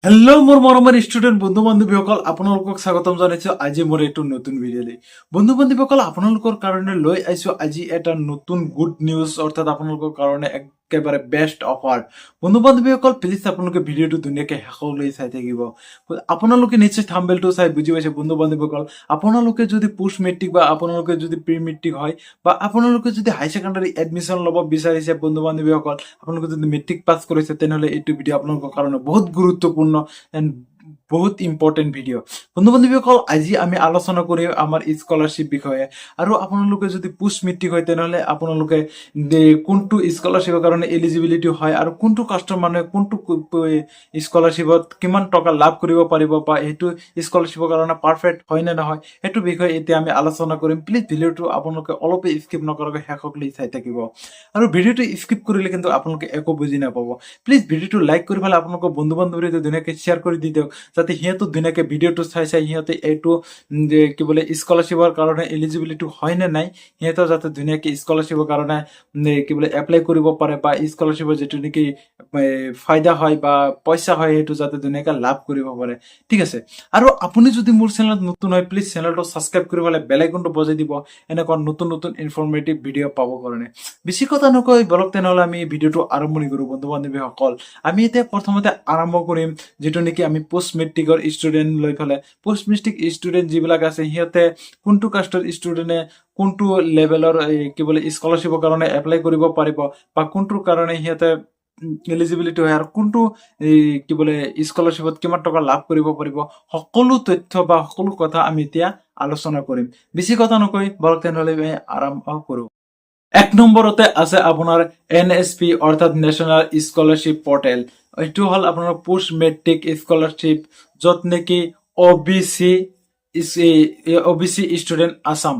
Hello' মোৰ মৰমৰ student বন্ধু বান্ধৱীসকল আপোনালোকক স্বাগতম জনাইছো আজি মোৰ এইটো নতুন ভিডিঅ'লৈ। বন্ধু বান্ধৱীসকল আপোনালোকৰ কাৰণে লৈ আহিছো আজি এটা নতুন গুড নিউজ, অৰ্থাৎ আপোনালোকৰ কাৰণে একেবাৰে বেষ্ট অফাৰ। বন্ধু বান্ধৱীসকল প্লিজ আপোনালোকে ভিডিঅ'টো ধুনীয়াকৈ শেষলৈ চাই থাকিব। আপোনালোকে নিশ্চয় থাম্বনেইলটো চাই বুজি পাইছে বন্ধু বান্ধৱীসকল। আপোনালোকে যদি পোষ্ট মেট্ৰিক বা আপোনালোকে যদি প্ৰি মেট্ৰিক হয় বা আপোনালোকে যদি হাই ছেকেণ্ডাৰী এডমিশ্যন ল'ব বিচাৰিছে বন্ধু বান্ধৱীসকল, আপোনালোকে যদি মেট্ৰিক পাছ কৰিছে তেনেহ'লে এইটো ভিডিঅ' আপোনালোকৰ কাৰণে বহুত গুৰুত্বপূৰ্ণ এণ্ড বহুত ইম্পৰ্টেণ্ট ভিডিঅ'। বন্ধু বান্ধৱীসকল আজি আমি আলোচনা কৰিম আমাৰ স্কলাৰশ্বিপ বিষয়ে। আৰু আপোনালোকে যদি পোষ্ট মেট্ৰিক হয় তেনেহ'লে আপোনালোকে কোনটো স্কলাৰশ্বিপৰ কাৰণে এলিজিবিলিটি হয় আৰু কোনটো কাষ্টৰ মানুহে কোনটো স্কলাৰশ্বিপত কিমান টকা লাভ কৰিব পাৰিব বা সেইটো স্কলাৰশ্বিপৰ কাৰণে পাৰফেক্ট হয় নে নহয় সেইটো বিষয়ে এতিয়া আমি আলোচনা কৰিম। প্লিজ ভিডিঅ'টো আপোনালোকে অলপে স্কিপ নকৰাকৈ শেষলৈ চাই থাকিব। আৰু ভিডিঅ'টো স্কিপ কৰিলে কিন্তু আপোনালোকে একো বুজি নাপাব। প্লিজ ভিডিঅ'টো লাইক কৰি পেলাই আপোনালোকৰ বন্ধু বান্ধৱীৰ ধুনীয়াকৈ শ্বেয়াৰ কৰি দি দিয়ক, যাতে সিহঁতো ধুনীয়াকৈ ভিডিঅ'টো চাই সিহঁতে এইটো কি বোলে স্কলাৰশ্বিপৰ কাৰণে এলিজিবিলিটি হয় নে নাই সিহঁতৰ যাতে ধুনীয়াকৈ স্কলাৰশ্বিপৰ কাৰণে কি বোলে এপ্লাই কৰিব পাৰে বা স্কলাৰশ্বিপৰ যিটো নেকি ফাইদা হয় বা পইচা হয় সেইটো যাতে ধুনীয়াকৈ লাভ কৰিব পাৰে। ঠিক আছে, আৰু আপুনি যদি মোৰ চেনেলত নতুন হয় প্লিজ চেনেলটো ছাবস্ক্ৰাইব কৰি পেলাই বেল আইকনটো বজাই দিব এনেকুৱা নতুন নতুন ইনফৰ্মেটিভ ভিডিঅ' পাব কাৰণে। বেছি কথা নকৈ বলক তেনেহ'লে আমি ভিডিঅ'টো আৰম্ভণি কৰোঁ বন্ধু বান্ধৱীসকল। আমি এতিয়া প্ৰথমতে আৰম্ভ কৰিম যিটো নেকি আমি পোষ্ট মেট্ৰিকৰ ষ্টুডেণ্ট লৈ পেলাই। পোষ্ট মেট্ৰিক ষ্টুডেণ্ট যিবিলাক আছে সিহঁতে কোনটো কাষ্টৰ ষ্টুডেণ্টে কোনটো লেভেলৰ কি বোলে স্কলাৰশ্বিপৰ কাৰণে এপ্লাই কৰিব পাৰিব বা কোনটোৰ কাৰণে সিহঁতে এলিজিবিলিটি হয় আৰু কোনটো কি বোলে স্কলাৰশ্বিপত কিমান টকা লাভ কৰিব পাৰিব, সকলো তথ্য বা সকলো কথা আমি এতিয়া আলোচনা কৰিম। বেছি কথা নকৈ বলক তেনেহ'লে আমি আৰম্ভ কৰোঁ। এক নম্বৰতে আছে আপোনাৰ NSP অৰ্থাৎ নেশ্যনেল স্কলাৰশ্বিপ পৰ্টেল। এইটো হ'ল আপোনাৰ পোষ্ট মেট্ৰিক স্কলাৰশ্বিপ, য'ত নেকি OBC ষ্টুডেণ্ট আছাম,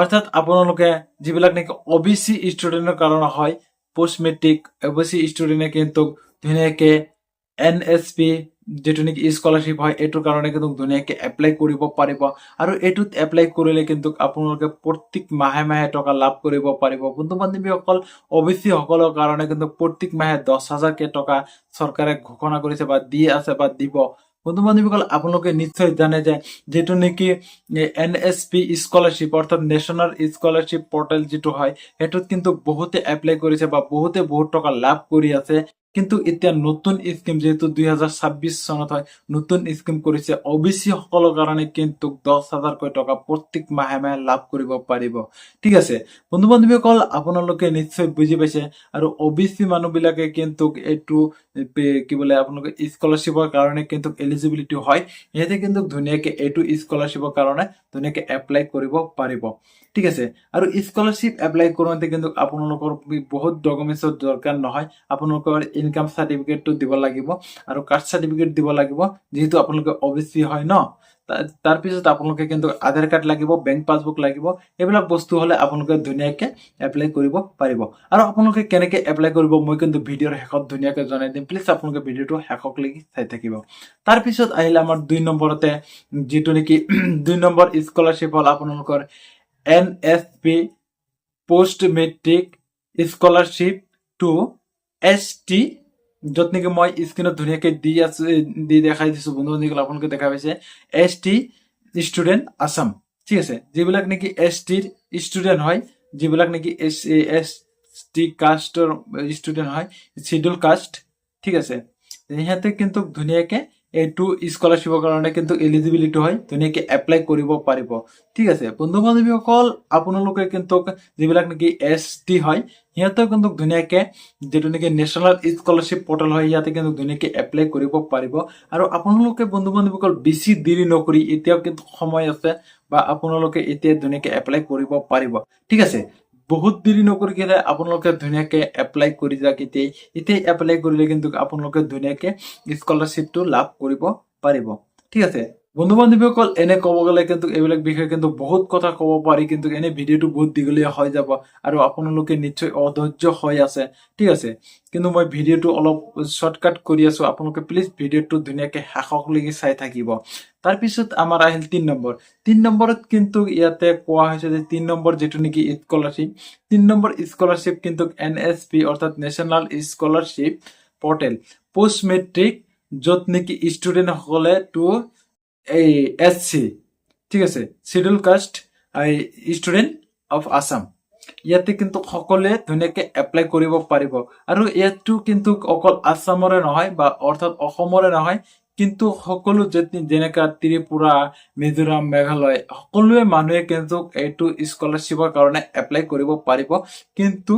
অৰ্থাৎ আপোনালোকে যিবিলাক নেকি OBC ষ্টুডেণ্টৰ কাৰণে হয় পোষ্ট মেট্ৰিক OBC ষ্টুডেণ্টে কিন্তু ধুনীয়াকৈ NSP যিটো নেকি স্কলাৰশ্বিপ হয় এইটোৰ কাৰণে কিন্তু ধুনীয়াকৈ এপ্লাই কৰিব পাৰিব। আৰু এইটোত এপ্লাই কৰিলে কিন্তু আপোনালোকে প্ৰত্যেক মাহে মাহে টকা লাভ কৰিব পাৰিব। বন্ধু বান্ধৱীসকল OBC সকলৰ কাৰণে কিন্তু প্ৰত্যেক মাহে 10,000কে টকা চৰকাৰে ঘোষণা কৰিছে বা দি আছে বা দিব। বন্ধু বান্ধৱীসকল আপোনালোকে নিশ্চয় জানে যে যিটো নেকি NSP স্কলাৰশ্বিপ অৰ্থাৎ নেশ্যনেল স্কলাৰশ্বিপ পৰ্টেল যিটো হয় সেইটোত কিন্তু বহুতে এপ্লাই কৰিছে বা বহুতে বহুত টকা লাভ কৰি আছে। কিন্তু এতিয়া নতুন স্কিম যিহেতু 2026 চনত হয়, নতুন স্কিম কৰিছে OBC সকলৰ কাৰণে কিন্তু 10,000কৈ টকা প্ৰত্যেক মাহে মাহে লাভ কৰিব পাৰিব। ঠিক আছে বন্ধু বান্ধৱীসকল আপোনালোকে নিশ্চয় বুজি পাইছে। আৰু OBC মানুহবিলাকে কিন্তু এইটো কি বোলে আপোনালোকে স্কলাৰশ্বিপৰ কাৰণে কিন্তু এলিজিবিলিটি হয়, সিহঁতে কিন্তু ধুনীয়াকৈ এইটো স্কলাৰশ্বিপৰ কাৰণে ধুনীয়াকৈ এপ্লাই কৰিব পাৰিব। ঠিক আছে, আৰু স্কলাৰশ্বিপ এপ্লাই কৰোঁতে কিন্তু আপোনালোকৰ বহুত ডকুমেণ্টছৰ দৰকাৰ নহয়। আপোনালোকৰ ইনকাম চাৰ্টিফিকেটটো দিব লাগিব আৰু কাষ্ট চাৰ্টিফিকেট দিব লাগিব, যিহেতু আপোনালোকে OBC হয় ন। তাৰপিছত আপোনালোকে কিন্তু আধাৰ কাৰ্ড লাগিব, বেংক পাছবুক লাগিব। এইবিলাক বস্তু হ'লে আপোনালোকে ধুনীয়াকৈ এপ্লাই কৰিব পাৰিব। আৰু আপোনালোকে কেনেকৈ এপ্লাই কৰিব মই কিন্তু ভিডিঅ'ৰ শেষত ধুনীয়াকৈ জনাই দিম, প্লিজ আপোনালোকে ভিডিঅ'টো শেষলৈকে চাই থাকিব। তাৰপিছত আহিলে আমাৰ 2 নম্বৰতে যিটো নেকি 2 নম্বৰ স্কলাৰশ্বিপ হ'ল আপোনালোকৰ NSP post matric scholarship to ST, য'ত নেকি মই স্ক্ৰীনত ধুনীয়াকৈ দি দেখাই দিছোঁ বন্ধু বান্ধৱীসকল, আপোনালোকে দেখা পাইছে ST ষ্টুডেণ্ট আছাম। ঠিক আছে, যিবিলাক নেকি STৰ ষ্টুডেণ্ট হয়, যিবিলাক নেকি ST কাষ্টৰ ষ্টুডেণ্ট হয়, শিডিউল কাষ্ট, ঠিক আছে, সিহঁতে কিন্তু ধুনীয়াকৈ এইটো স্কলাৰশ্বিপৰ কাৰণে কিন্তু এলিজিবিলিটি হয়, ধুনীয়াকৈ এপ্লাই কৰিব পাৰিব। ঠিক আছে বন্ধু বান্ধৱীসকল আপোনালোকে কিন্তু যিবিলাক নেকি ST হয় সিহঁতে কিন্তু ধুনীয়াকৈ যিটো নেকি নেশ্যনেল স্কলাৰশ্বিপ পৰ্টেল হয় ইয়াতে কিন্তু ধুনীয়াকৈ এপ্লাই কৰিব পাৰিব। আৰু আপোনালোকে বন্ধু বান্ধৱীসকল বেছি দেৰি নকৰি এতিয়াও কিন্তু সময় আছে বা আপোনালোকে এতিয়া ধুনীয়াকৈ এপ্লাই কৰিব পাৰিব। ঠিক আছে, বহুত দেৰি নকৰি কিনে আপোনালোকে ধুনীয়াকৈ এপ্লাই কৰি যাওক। এতিয়াই এপ্লাই কৰিলে কিন্তু আপোনালোকে ধুনীয়াকৈ স্কলাৰশ্বিপটো লাভ কৰিব পাৰিব। ঠিক আছে বন্ধু বান্ধৱীসকল, এনে ক'ব গ'লে কিন্তু এইবিলাক বিষয়ে কিন্তু বহুত কথা ক'ব পাৰি, কিন্তু এনে ভিডিঅ'টো বহুত দীঘলীয়া হৈ যাব আৰু আপোনালোকে নিশ্চয় অধৈৰ্য হৈ আছে। ঠিক আছে, কিন্তু মই ভিডিঅ'টো অলপ শ্বৰ্টকাট কৰি আছোঁ, আপোনালোকে প্লিজ ভিডিঅ'টো ধুনীয়াকৈ শেষলৈকে চাই থাকিব। তাৰপিছত আমাৰ আহিল 3 নম্বৰ। 3 নম্বৰত কিন্তু ইয়াতে কোৱা হৈছে যে 3 নম্বৰ যিটো নেকি স্কলাৰশ্বিপ, 3 নম্বৰ স্কলাৰশ্বিপ কিন্তু NSP অৰ্থাৎ national scholarship portal post matric য'ত নেকি ষ্টুডেণ্ট সকলে টু এই SC, ঠিক আছে, schedule caste student of Assam, ইয়াতে কিন্তু সকলোৱে ধুনীয়াকে এপ্লাই কৰিব পাৰিব। আৰু ইয়াতো কিন্তু অকল আছামৰে নহয় বা অৰ্থাৎ অসমৰে নহয়, কিন্তু সকলো যেনেকা ত্ৰিপুৰা, মিজোৰাম, মেঘালয় সকলোৱে মানুহে কিন্তু এইটো স্কলাৰশ্বিপৰ কাৰণে এপ্লাই কৰিব পাৰিব। কিন্তু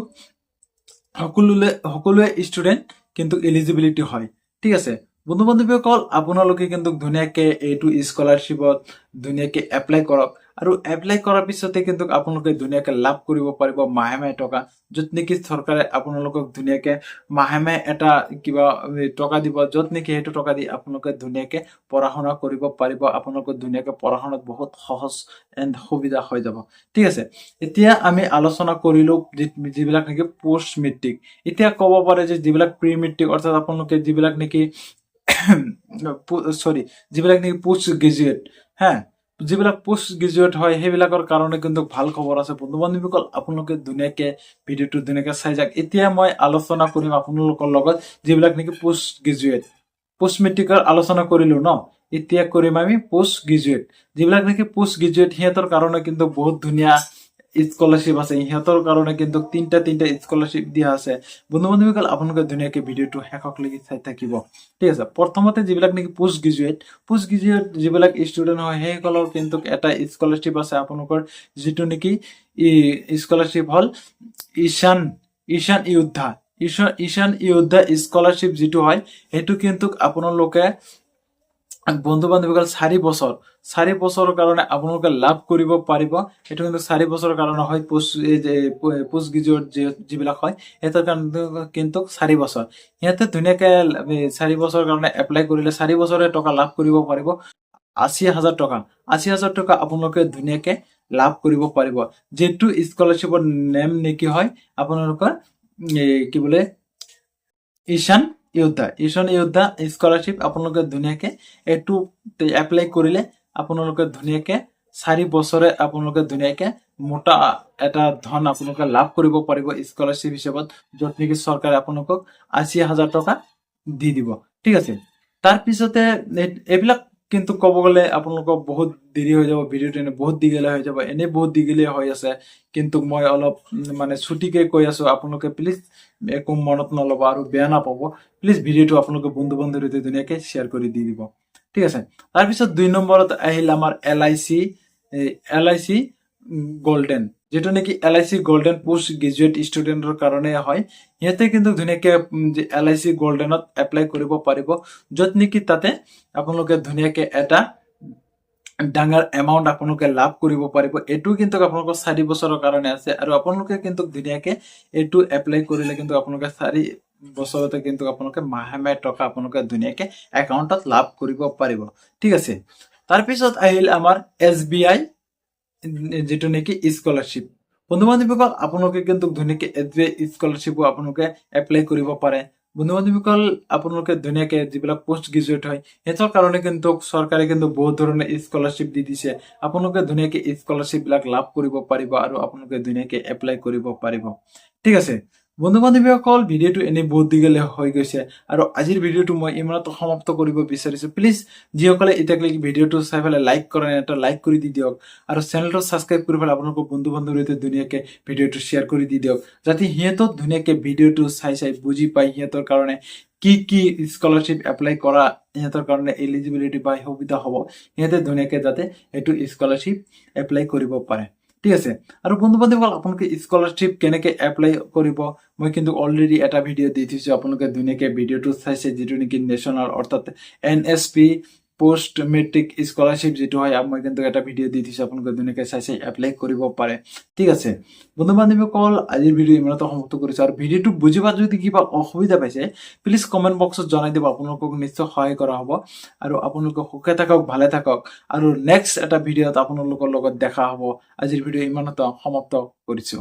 সকলোৱে ষ্টুডেণ্ট কিন্তু এলিজিবিলিটি হয়, ঠিক আছে। বন্ধু বান্ধৱীসকল, আপোনালোকে কিন্তু ধুনীয়াকে এইটো স্কলাৰশ্বিপত ধুনীয়াকে এপ্লাই কৰক। আৰু এপ্লাই কৰাৰ পিছতে কিন্তু আপোনালোকে ধুনীয়াকে লাভ কৰিব পাৰিব মাহে মাহে টকা, য'ত নেকি চৰকাৰে আপোনালোকক ধুনীয়াকে মাহে মাহে এটা কিবা টকা দিব, য'ত নেকি সেইটো টকা দি আপোনালোকে ধুনীয়াকে পঢ়া শুনা কৰিব পাৰিব। আপোনালোকৰ ধুনীয়াকে পঢ়া শুনাত বহুত সহজ এণ্ড সুবিধা হৈ যাব, ঠিক আছে। এতিয়া আমি আলোচনা কৰিলো যিবিলাক নেকি পোষ্ট মেট্ৰিক। এতিয়া ক'ব পাৰে যে যিবিলাক প্ৰি মেট্ৰিক, অৰ্থাৎ আপোনালোকে যিবিলাক নেকি যিবিলাক নেকি পোষ্ট গ্ৰেজুৱেট, হা, যিবিলাক পোষ্ট গ্ৰেজুৱেট হয় সেইবিলাকৰ কাৰণে কিন্তু ভাল খবৰ আছে। বন্ধু বান্ধৱীসকল, আপোনালোকে ধুনীয়াকে ভিডিঅ'টো ধুনীয়াকে চাই যাওক। এতিয়া মই আলোচনা কৰিম আপোনালোকৰ লগত যিবিলাক নেকি পোষ্ট গ্ৰেজুৱেট। পোষ্ট মেট্ৰিকৰ আলোচনা কৰিলো ন, এতিয়া কৰিম আমি পোষ্ট গ্ৰেজুৱেট। যিবিলাক নেকি পোষ্ট গ্ৰেজুৱেট সিহঁতৰ কাৰণে কিন্তু বহুত ধুনীয়া স্কলাৰশ্বিপ আছে। সিহঁতৰ কাৰণে কিন্তু তিনটা স্কলাৰশ্বিপ দিয়া আছে। বন্ধু বান্ধৱীসকল, আপোনালোকে ধুনীয়াকে ভিডিঅ'টো শেষলৈকে চাই থাকিব, ঠিক আছে। প্ৰথমতে যিবিলাক নেকি পোষ্ট গ্ৰেজুৱেট যিবিলাক ষ্টুডেণ্ট হয় সেইসকলৰ কিন্তু এটা স্কলাৰশ্বিপ আছে আপোনালোকৰ, যিটো নেকি স্কলাৰশ্বিপ হ'ল ঈশান য়োদ্ধা স্কলাৰশ্বিপ যিটো হয়, সেইটো কিন্তু আপোনালোকে বন্ধু বান্ধৱীসকল 4 বছৰৰ কাৰণে আপোনালোকে লাভ কৰিব পাৰিব। সেইটো কিন্তু 4 বছৰৰ কাৰণে হয়। পোষ্ট গ্ৰেজুৱেট যিবিলাক হয় সিহঁতৰ কাৰণে কিন্তু 4 বছৰ। সিহঁতে ধুনীয়াকে 4 বছৰৰ কাৰণে এপ্লাই কৰিলে 4 বছৰে টকা লাভ কৰিব পাৰিব। 80,000 টকা, 80,000 টকা আপোনালোকে ধুনীয়াকে লাভ কৰিব পাৰিব। যিটো স্কলাৰশ্বিপৰ নেম নেকি হয় আপোনালোকৰ কি বোলে ঈশান য়োদ্ধা স্কলাৰশ্বিপ। আপোনালোকে ধুনীয়াকে এইটো এপ্লাই কৰিলে আপোনালোকে ধুনীয়াকে 4 বছৰে আপোনালোকে ধুনীয়াকে মোটা এটা ধন আপোনালোকে লাভ কৰিব পাৰিব স্কলাৰশ্বিপ হিচাপত, য'ত নেকি চৰকাৰে আপোনালোকক 80,000 টকা দি দিব, ঠিক আছে। তাৰপিছতে এইবিলাক কিন্তু ক'ব গ'লে আপোনালোকক বহুত দেৰি হৈ যাব, ভিডিঅ'টো এনে বহুত দীঘলীয়া হৈ যাব, এনে বহুত দীঘলীয়া হৈ আছে। কিন্তু মই অলপ মানে ছুটিকে কৈ আছো, আপোনালোকে প্লিজ একো মনত নল'ব আৰু বেয়া নাপাব। প্লিজ ভিডিঅ'টো আপোনালোকে বন্ধু বান্ধৱীৰ সৈতে ধুনীয়াকে শ্বেয়াৰ কৰি দি দিব, ঠিক আছে। তাৰপিছত 2 নম্বৰত আহিল আমাৰ LIC গোল্ডেন, যিটো নেকি LIC গোল্ডেন পোষ্ট গ্ৰেজুৱেট ষ্টুডেণ্টৰ কাৰণে হয়। সিহঁতে কিন্তু ধুনীয়াকে LIC গোল্ডেনত এপ্লাই কৰিব পাৰিব, য'ত নেকি তাতে আপোনালোকে ধুনীয়াকে এটা ডাঙৰ এমাউণ্ট আপোনালোকে লাভ কৰিব পাৰিব। এইটো কিন্তু আপোনালোকৰ 4 বছৰৰ কাৰণে আছে। আৰু আপোনালোকে কিন্তু ধুনীয়াকে এইটো এপ্লাই কৰিলে কিন্তু আপোনালোকে 4 বছৰতে কিন্তু আপোনালোকে মাহে মাহে টকা আপোনালোকে ধুনীয়াকে একাউণ্টত লাভ কৰিব পাৰিব, ঠিক আছে। তাৰপিছত আহিল আমাৰ SBI যিটো নেকি স্কলাৰশ্বিপ। বন্ধু বান্ধৱীসকল, আপোনালোকে কিন্তু ধুনীয়াকে SBI স্কলাৰশ্বিপো আপোনালোকে এপ্লাই কৰিব পাৰে। বন্ধু বান্ধৱীসকল, আপোনালোকে ধুনীয়াকে যিবিলাক পোষ্ট গ্ৰেজুৱেট হয় সিহঁতৰ কাৰণে কিন্তু চৰকাৰে কিন্তু বহুত ধৰণৰ স্কলাৰশ্বিপ দি দিছে। আপোনালোকে ধুনীয়াকে স্কলাৰশ্বিপ বিলাক লাভ কৰিব পাৰিব আৰু আপোনালোকে ধুনীয়াকে এপ্লাই কৰিব পাৰিব, ঠিক আছে। বন্ধু বান্ধৱীসকল, ভিডিঅ'টো এনেই বহুত দীঘলীয়া হৈ গৈছে আৰু আজিৰ ভিডিঅ'টো মই ইমানতে সমাপ্ত কৰিব বিচাৰিছো। প্লিজ যিসকলে এতিয়ালৈকে ভিডিঅ'টো চাই পেলাই লাইক কৰা নাই, এটা লাইক কৰি দি দিয়ক আৰু চেনেলটো ছাবস্ক্ৰাইব কৰি পেলাই আপোনালোকৰ বন্ধু বান্ধৱীৰ সৈতে ধুনীয়াকে ভিডিঅ'টো শ্বেয়াৰ কৰি দি দিয়ক, যাতে সিহঁতক ধুনীয়াকে ভিডিঅ'টো চাই বুজি পায় সিহঁতৰ কাৰণে কি স্কলাৰশ্বিপ এপ্লাই কৰা সিহঁতৰ কাৰণে এলিজিবিলিটি বা সুবিধা হ'ব, সিহঁতে ধুনীয়াকে যাতে এইটো স্কলাৰশ্বিপ এপ্লাই কৰিব পাৰে, ঠিক আছে। আৰু বন্ধু বান্ধৱীসকল, আপোনালোকে স্কলাৰশ্বিপ কেনেকে এপ্লাই কৰিব মই কিন্তু অলৰেডি এটা ভিডিঅ' দি থৈছো। আপোনালোকে ধুনীয়াকে ভিডিঅ'টো চাইছে, যিটো নেকি নেশ্যনেল অৰ্থাৎ NSP পোষ্ট মেট্ৰিক স্কলাৰশ্বিপ যিটো হয়, মই কিন্তু এটা ভিডিঅ' দি থৈছো। আপোনালোকে ধুনীয়াকে চাই এপ্লাই কৰিব পাৰে, ঠিক আছে। বন্ধু বান্ধৱীসকল, আজিৰ ভিডিঅ' ইমানতে সমাপ্ত কৰিছো। আৰু ভিডিঅ'টো বুজিবা যদি কিবা অসুবিধা পাইছে প্লিজ কমেণ্ট বক্সত জনাই দিব, আপোনালোকক নিশ্চয় সহায় কৰা হ'ব। আৰু আপোনালোকে সুখে থাকক, ভালে থাকক, আৰু নেক্সট এটা ভিডিঅ'ত আপোনালোকৰ লগত দেখা হ'ব। আজিৰ ভিডিঅ' ইমানতে সমাপ্ত কৰিছো।